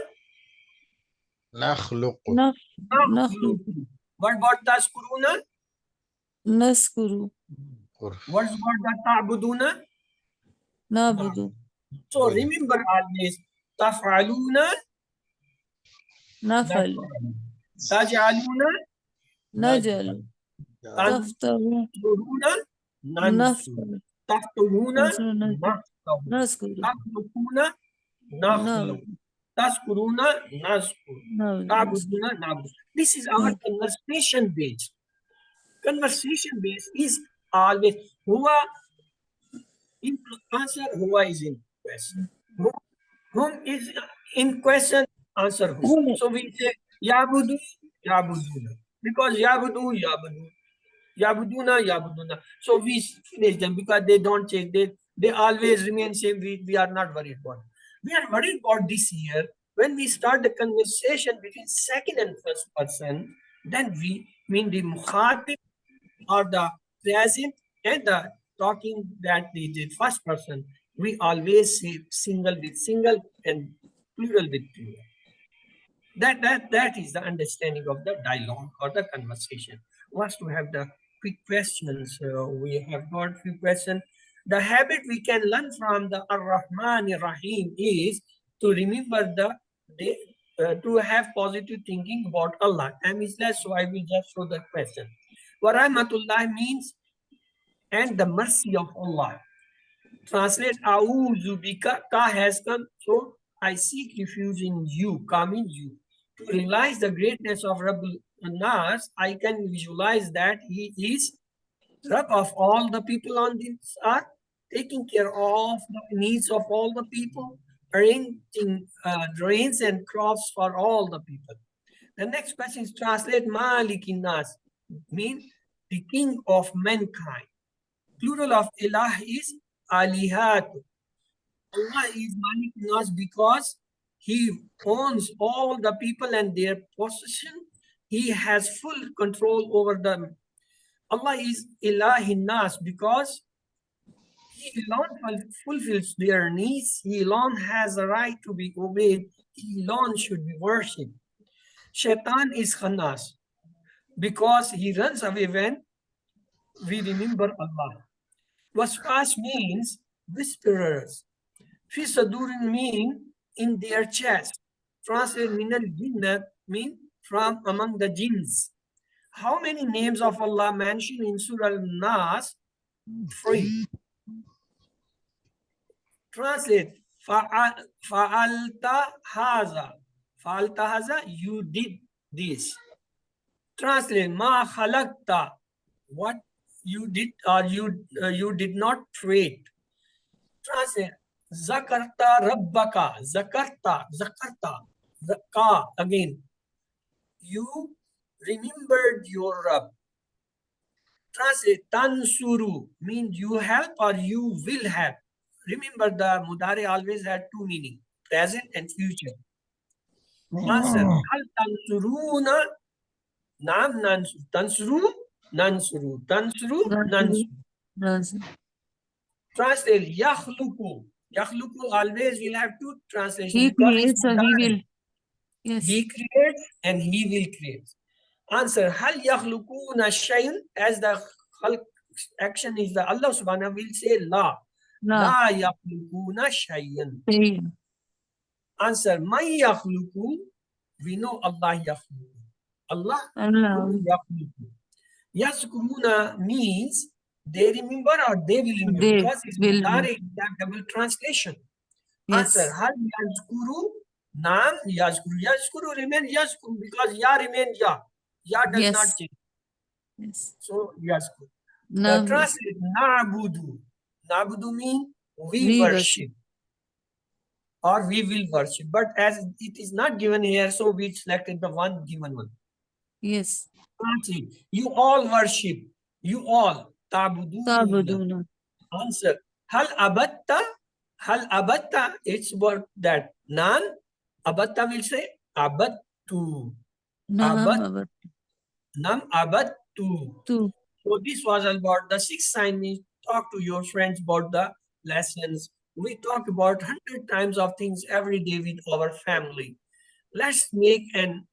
نخلق نف نخلق Nakhluku. What about taskuruna? نذكر What's about the ta'buduna? نعبد So remember always taf'aluna, نفعل taj'aluna, نجعل تفتح tansuruna, nansur. نفتح Taftuhuna, نذكر naftahu. نذكر Taflukuna, nakhluq. Taskuruna, naskur. نعبد Ta'buduna, na'bud. This is our conversation base. Conversation base is always huwa in answer, huwa is in question. Whom is in question, answer who. So we say yabudu, yabuduna. Because yabudu, yabudu. Yabuduna, yabuduna. So we finish them because they don't change. They always remain same. We are not worried about it. We are worried about this year. When we start the conversation between second and first person, then we mean the mukhatib or the present and the talking that they did first person. We always say single with single and plural with plural. That is the understanding of the dialogue or the conversation. Was to have the quick questions. We have got few questions. The habit we can learn from the Ar-Rahman Ar-Rahim is to remember to have positive thinking about Allah. Time is less, so I will just show the question. Wa rahmatullah means and the mercy of Allah. Translate A'udhu bika, ka has come, so I seek refuge in you, come in you. To realize the greatness of Rabbul Nas, I can visualize that he is Rabb of all the people on this earth, taking care of the needs of all the people, arranging rains and crops for all the people. The next question is translate Malikin Nas, mean the king of mankind. Plural of Ilah is Alihat. Allah is Malik Nas because he owns all the people and their possession. He has full control over them. Allah is Ilahin Nas because he alone fulfills their needs. He alone has a right to be obeyed. He alone should be worshipped. Shaitan is Khannas because he runs away when we remember Allah. Waswas means whisperers. Fisadurin mean in their chest. Translate minal jinnat mean from among the jinns. How many names of Allah mentioned in Surah Al-Nas? 3. Translate fa'alta haza. Fa'alta haza, you did this. Translate ma khalaqta, what you did or you did not create. Translate zakarta rabbaka, zakarta, zakka, again. You remembered your Rabb. Translate tansuru, means you help or you will help. Remember the mudari always had two meanings, present and future. Answer, hal tansuruna, naam nansuru, nansuru, tansuru, nansuru. Translate yakhluqu. Yakhluqu always will have two translations He because it's creates or he direct. will. Yes. He creates and he will create. Answer, hal yakhluquna shay'un, as the khalq action is the Allah subhanahu will say la. La. La yakhluquna shay'un. Saying. Answer, man yakhluqu, we know Allah yakhluqu. Allah Allah. yakhluqu. Yazkuruna means they remember or they will remember They because it's will. direct double translation. Yes. Answer, hal yazkuru, naam yazkuru. Yazkuru remain yazkuru because ya remain ya. Ya does Yes. not change. Yes. So yazkuru. The Now translate na'budu. Na'budu means we we worship or we will worship. But as it is not given here, so we selected the one given one. Yes. Translate, you all worship. You all. Ta'buduna. Ta'buduna. Answer, hal abatta. Hal abatta, it's about that. Nan, abatta will say abattu. Naham Abat, abat. nam abattu. Tu. So this was about the sixth sign. Means talk to your friends about the lessons. We talk about 100 times of things every day with our family. Let's make an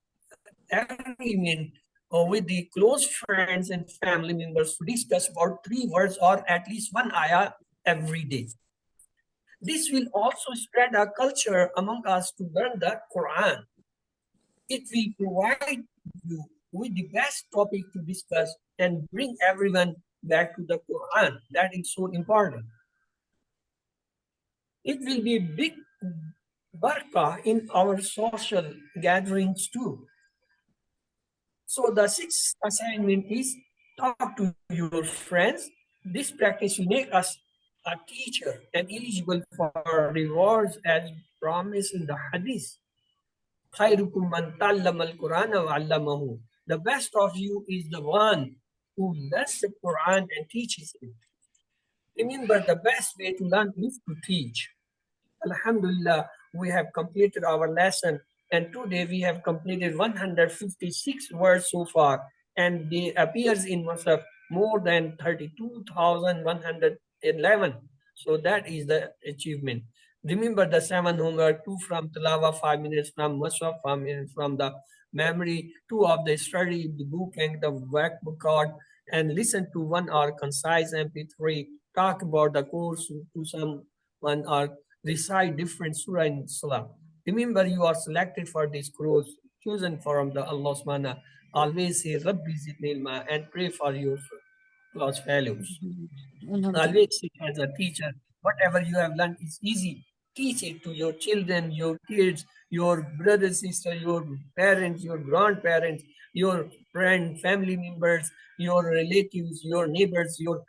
agreement with the close friends and family members to discuss about 3 words or at least one ayah every day. This will also spread our culture among us to learn the Quran. It will provide you with the best topic to discuss and bring everyone back to the Quran. That is so important. It will be a big barakah in our social gatherings too. So the sixth assignment is talk to your friends. This practice will make us a teacher and eligible for rewards as promised in the hadith. خيركم من تعلم القرآن وعلمه. The best of you is the one who learns the Quran and teaches it. Remember, the best way to learn is to teach. Alhamdulillah, we have completed our lesson, and today we have completed 156 words so far, and they appears in Musaf more than 32,111. So that is the achievement. Remember the 7 homework, 2 from Talawa, 5 minutes from Musaf, 5 minutes from the memory, 2 of the study, the book and the workbook card, and listen to 1 hour concise MP3, talk about the course to someone or recite different surah in Salah. Remember, you are selected for this course, chosen from the Allah Subhanahu. Always say Rabbi zidni ilma and pray for your class fellows. Alhamdulillah. Always say as a teacher, whatever you have learned is easy. Teach it to your children, your kids, your brothers, sisters, your parents, your grandparents, your friends, family members, your relatives, your neighbors, your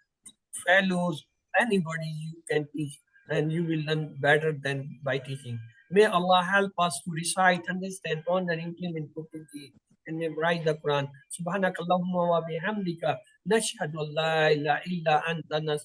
fellows, anybody you can teach, and you will learn better than by teaching. May Allah help us to recite, understand, ponder, implement properly, and memorize the Quran. Subhanakallahumma wa bihamdika, nashhadu an la ilaha illa anta